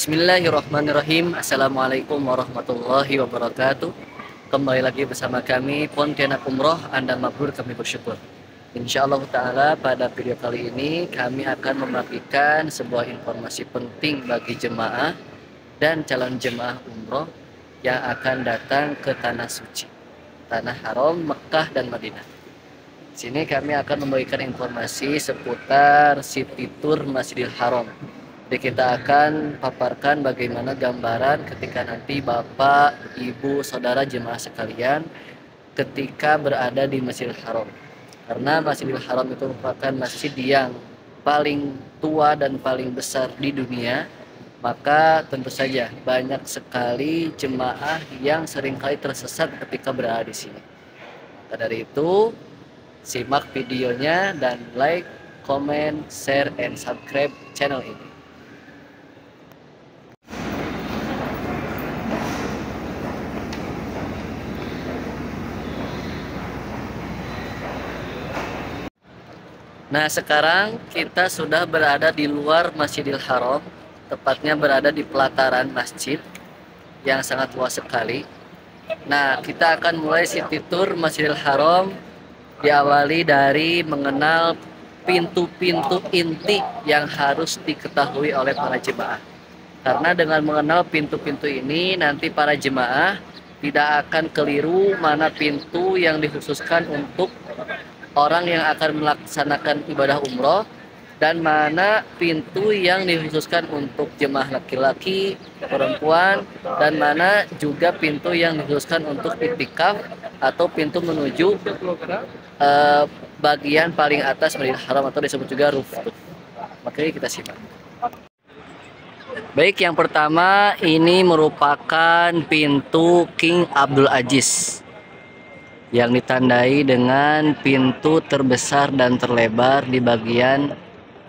Bismillahirrahmanirrahim. Assalamualaikum warahmatullahi wabarakatuh. Kembali lagi bersama kami Pontianak Umroh, Anda mabrur, kami bersyukur. Insyaallah ta'ala pada video kali ini kami akan membagikan sebuah informasi penting bagi jemaah dan calon jemaah umroh yang akan datang ke Tanah Suci, Tanah Haram, Mekah dan Madinah. Di sini kami akan membagikan informasi seputar city tour Masjidil Haram. Jadi kita akan paparkan bagaimana gambaran ketika nanti Bapak, Ibu, Saudara jemaah sekalian ketika berada di Masjidil Haram. Karena Masjidil Haram itu merupakan masjid yang paling tua dan paling besar di dunia, maka tentu saja banyak sekali jemaah yang seringkali tersesat ketika berada di sini. Maka dari itu, simak videonya dan like, comment, share, and subscribe channel ini. Nah, sekarang kita sudah berada di luar Masjidil Haram, tepatnya berada di pelataran masjid yang sangat luas sekali. Nah, kita akan mulai city tour Masjidil Haram, diawali dari mengenal pintu-pintu inti yang harus diketahui oleh para jemaah. Karena dengan mengenal pintu-pintu ini, nanti para jemaah tidak akan keliru mana pintu yang dikhususkan untuk orang yang akan melaksanakan ibadah umroh dan mana pintu yang dikhususkan untuk jemaah laki-laki, perempuan, dan mana juga pintu yang dikhususkan untuk iktikaf atau pintu menuju bagian paling atas Masjidil Haram atau disebut juga rooftop. Makanya kita simak. Baik, yang pertama ini merupakan pintu King Abdul Aziz yang ditandai dengan pintu terbesar dan terlebar di bagian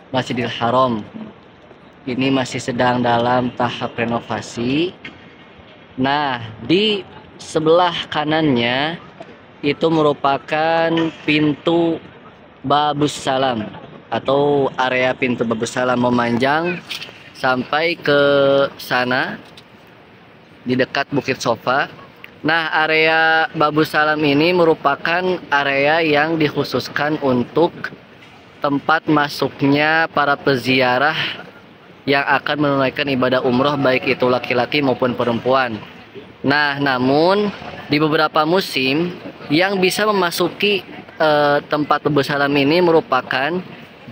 Masjidil Haram. Ini masih sedang dalam tahap renovasi. Nah, di sebelah kanannya itu merupakan pintu Babus Salam atau area pintu Babus Salam memanjang sampai ke sana di dekat Bukit Sofa. Nah, area Babus Salam ini merupakan area yang dikhususkan untuk tempat masuknya para peziarah yang akan menunaikan ibadah umroh, baik itu laki-laki maupun perempuan. Nah, namun di beberapa musim yang bisa memasuki tempat Babus Salam ini merupakan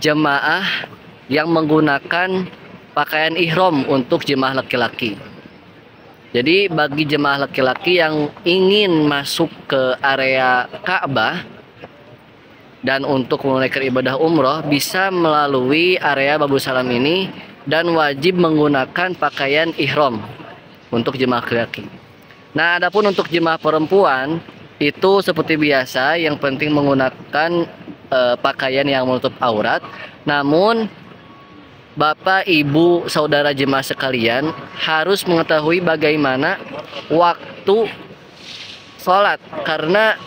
jemaah yang menggunakan pakaian ihram untuk jemaah laki-laki. Jadi bagi jemaah laki-laki yang ingin masuk ke area Ka'bah dan untuk menunaikan ibadah umroh bisa melalui area Babus Salam ini dan wajib menggunakan pakaian ihram untuk jemaah laki-laki. Nah, adapun untuk jemaah perempuan itu seperti biasa, yang penting menggunakan pakaian yang menutup aurat. Namun Bapak, Ibu, Saudara jemaah sekalian harus mengetahui bagaimana waktu sholat. Karena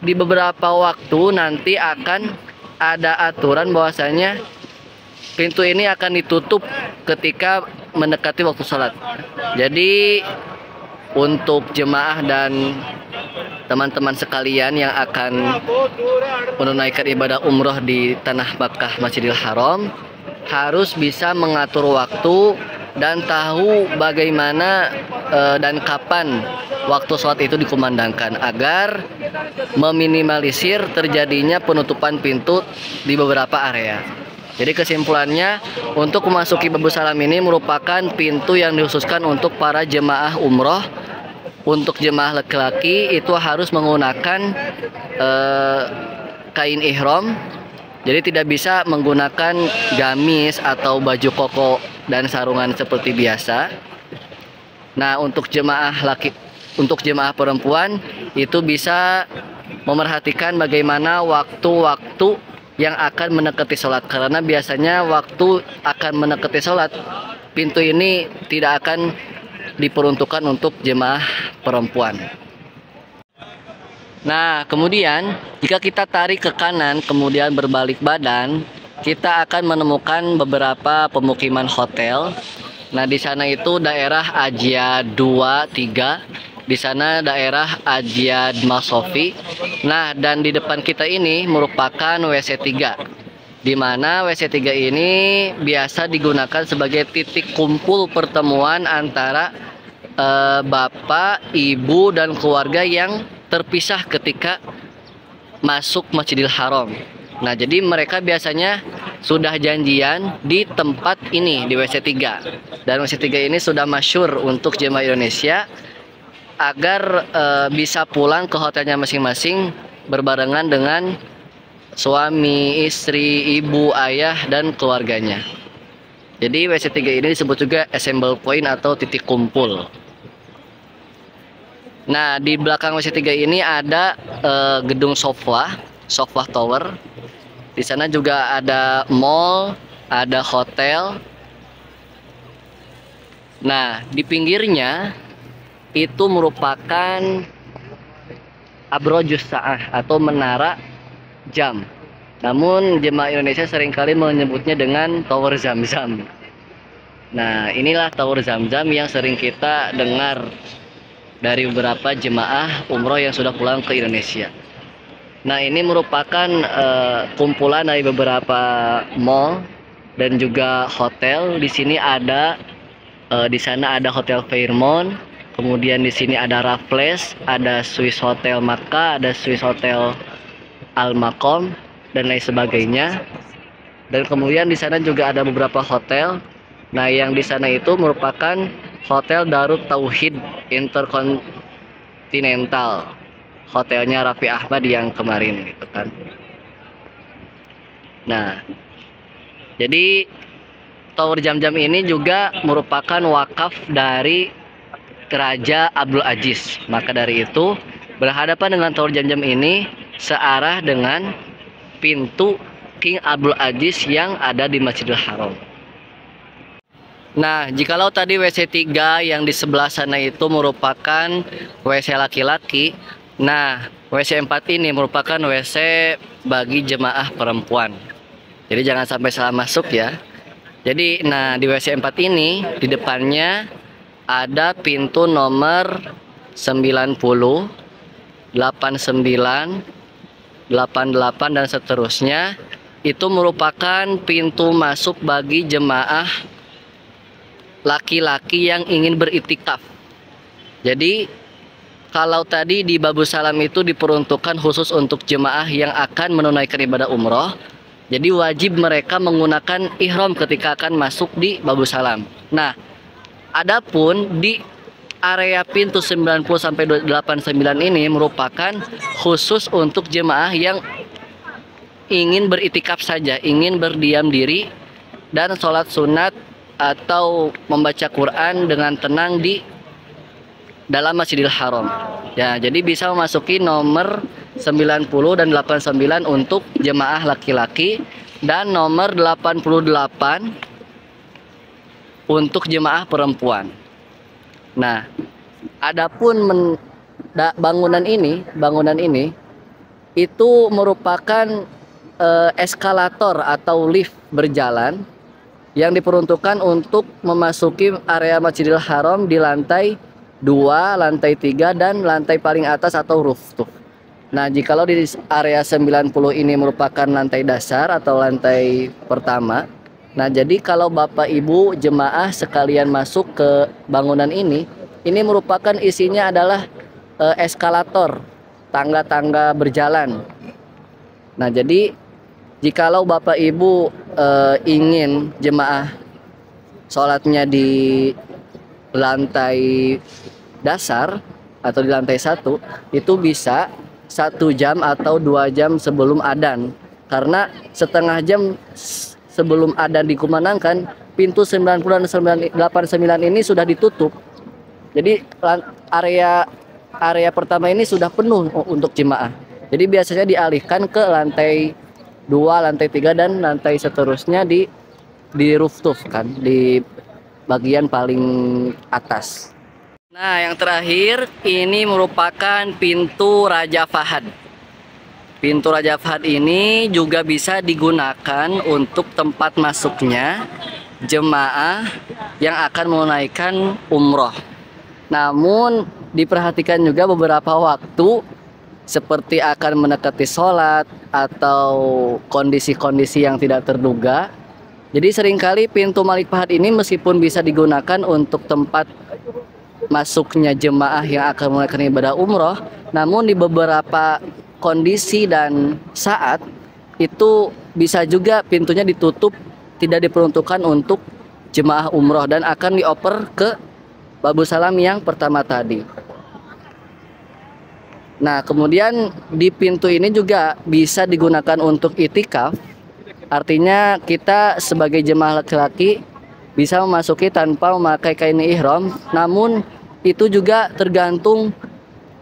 di beberapa waktu nanti akan ada aturan bahwasanya pintu ini akan ditutup ketika mendekati waktu sholat. Jadi untuk jemaah dan teman-teman sekalian yang akan menunaikan ibadah umroh di Tanah Makkah Masjidil Haram harus bisa mengatur waktu dan tahu bagaimana dan kapan waktu sholat itu dikumandangkan agar meminimalisir terjadinya penutupan pintu di beberapa area. Jadi kesimpulannya, untuk memasuki Babus Salam ini merupakan pintu yang dikhususkan untuk para jemaah umroh. Untuk jemaah laki-laki itu harus menggunakan kain ihram. Jadi tidak bisa menggunakan gamis atau baju koko dan sarungan seperti biasa. Nah, untuk jemaah perempuan itu bisa memerhatikan bagaimana waktu-waktu yang akan mendekati sholat. Karena biasanya waktu akan mendekati sholat, pintu ini tidak akan diperuntukkan untuk jemaah perempuan. Nah, kemudian jika kita tarik ke kanan kemudian berbalik badan, kita akan menemukan beberapa pemukiman hotel Nah, di sana itu daerah Ajia 2, 3. Di sana daerah Ajia Masofi. Nah, dan di depan kita ini merupakan WC 3. Di mana WC 3 ini biasa digunakan sebagai titik kumpul pertemuan antara bapak, ibu, dan keluarga yang terpisah ketika masuk Masjidil Haram. Nah, jadi mereka biasanya sudah janjian di tempat ini, di WC 3. Dan WC 3 ini sudah masyhur untuk jemaah Indonesia agar bisa pulang ke hotelnya masing-masing berbarengan dengan suami, istri, ibu, ayah, dan keluarganya. Jadi WC 3 ini disebut juga assemble point atau titik kumpul. Nah, di belakang WC 3 ini ada gedung Sofwa Tower. Di sana juga ada mall, ada hotel. Nah, di pinggirnya itu merupakan Abrojus Sa'ah atau menara jam. Namun jemaah Indonesia seringkali menyebutnya dengan Tower Zam-Zam. Nah, inilah Tower Zam-Zam yang sering kita dengar dari beberapa jemaah umroh yang sudah pulang ke Indonesia. Nah, ini merupakan kumpulan dari beberapa mall dan juga hotel. Di sini ada di sana ada Hotel Fairmont, kemudian di sini ada Raffles, ada Swiss Hotel Makkah, ada Swiss Hotel Al Maqam, dan lain sebagainya. Dan kemudian di sana juga ada beberapa hotel. Nah, yang di sana itu merupakan Hotel Darut Tauhid Intercontinental, hotelnya Raffi Ahmad yang kemarin gitu kan. Nah, jadi Tower Zam-Zam ini juga merupakan wakaf dari Raja Abdul Aziz. Maka dari itu berhadapan dengan Tower Zam-Zam ini searah dengan pintu King Abdul Aziz yang ada di Masjidil Haram. Nah, jikalau tadi WC 3 yang di sebelah sana itu merupakan WC laki-laki, nah WC 4 ini merupakan WC bagi jemaah perempuan. Jadi jangan sampai salah masuk ya. Jadi nah di WC 4 ini di depannya ada pintu nomor 90, 89, 88 dan seterusnya. Itu merupakan pintu masuk bagi jemaah laki-laki yang ingin beriktikaf. Jadi kalau tadi di Babu Salam itu diperuntukkan khusus untuk jemaah yang akan menunaikan ibadah umroh, jadi wajib mereka menggunakan ihram ketika akan masuk di Babu Salam. Nah, adapun di area pintu 90 sampai 89 ini merupakan khusus untuk jemaah yang ingin beriktikaf saja, ingin berdiam diri dan sholat sunat atau membaca Quran dengan tenang di dalam Masjidil Haram. Ya, jadi bisa memasuki nomor 90 dan 89 untuk jemaah laki-laki dan nomor 88 untuk jemaah perempuan. Nah, adapun bangunan ini itu merupakan eskalator atau lift berjalan yang diperuntukkan untuk memasuki area Masjidil Haram di lantai 2, lantai 3, dan lantai paling atas atau rooftop. Nah, jikalau di area 90 ini merupakan lantai dasar atau lantai pertama. Nah, jadi kalau Bapak Ibu jemaah sekalian masuk ke bangunan ini merupakan isinya adalah eskalator, tangga-tangga berjalan. Nah, jadi jikalau Bapak Ibu ingin jemaah sholatnya di lantai dasar atau di lantai 1, itu bisa 1 jam atau 2 jam sebelum adzan. Karena setengah jam sebelum adzan dikumandangkan, pintu 90 dan 89 ini sudah ditutup. Jadi area pertama ini sudah penuh untuk jemaah. Jadi biasanya dialihkan ke lantai 2, lantai 3, dan lantai seterusnya di rooftop kan, di bagian paling atas. Nah, yang terakhir ini merupakan pintu Raja Fahad. Pintu Raja Fahad ini juga bisa digunakan untuk tempat masuknya jemaah yang akan menunaikan umroh. Namun diperhatikan juga beberapa waktu seperti akan mendekati sholat atau kondisi-kondisi yang tidak terduga. Jadi seringkali pintu Malik Fahad ini meskipun bisa digunakan untuk tempat masuknya jemaah yang akan menunaikan ibadah umroh, namun di beberapa kondisi dan saat itu bisa juga pintunya ditutup, tidak diperuntukkan untuk jemaah umroh dan akan dioper ke Babul Salam yang pertama tadi. Nah, kemudian di pintu ini juga bisa digunakan untuk itikaf. Artinya kita sebagai jemaah laki-laki bisa memasuki tanpa memakai kain ihram, namun itu juga tergantung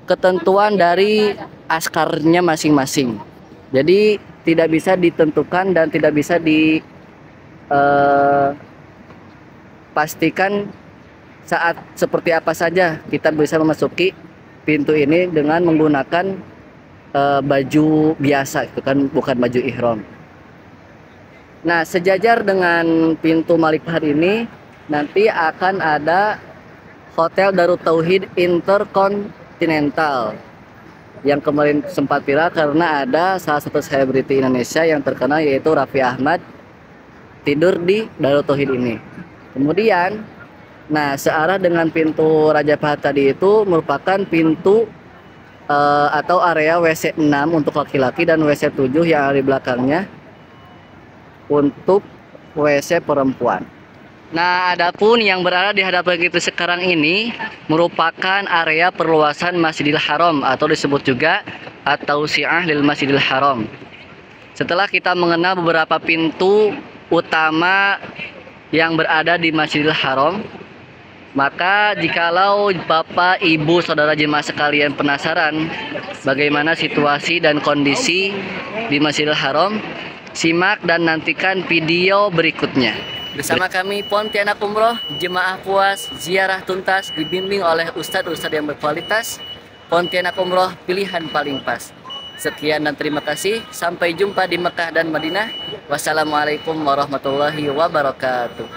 ketentuan dari askarnya masing-masing. Jadi tidak bisa ditentukan dan tidak bisa dipastikan saat seperti apa saja kita bisa memasuki pintu ini dengan menggunakan baju biasa, itu kan bukan baju ihram. Nah, sejajar dengan pintu Malik Fahad ini nanti akan ada Hotel Darut Tauhid Intercontinental yang kemarin sempat viral karena ada salah satu selebriti Indonesia yang terkenal yaitu Raffi Ahmad tidur di Darut Tauhid ini. Kemudian, nah searah dengan pintu Raja Fahad tadi itu merupakan pintu atau area WC 6 untuk laki-laki dan WC 7 yang ada di belakangnya untuk WC perempuan. Nah, adapun yang berada di hadapan kita sekarang ini merupakan area perluasan Masjidil Haram atau disebut juga At-Tausi'ah lil Masjidil Haram. Setelah kita mengenal beberapa pintu utama yang berada di Masjidil Haram, maka jikalau Bapak, Ibu, Saudara jemaah sekalian penasaran bagaimana situasi dan kondisi di Masjidil Haram, simak dan nantikan video berikutnya. Bersama kami Pontianak Umroh, jemaah puas, ziarah tuntas, dibimbing oleh ustadz-ustadz yang berkualitas. Pontianak Umroh, pilihan paling pas. Sekian dan terima kasih. Sampai jumpa di Mekah dan Madinah. Wassalamualaikum warahmatullahi wabarakatuh.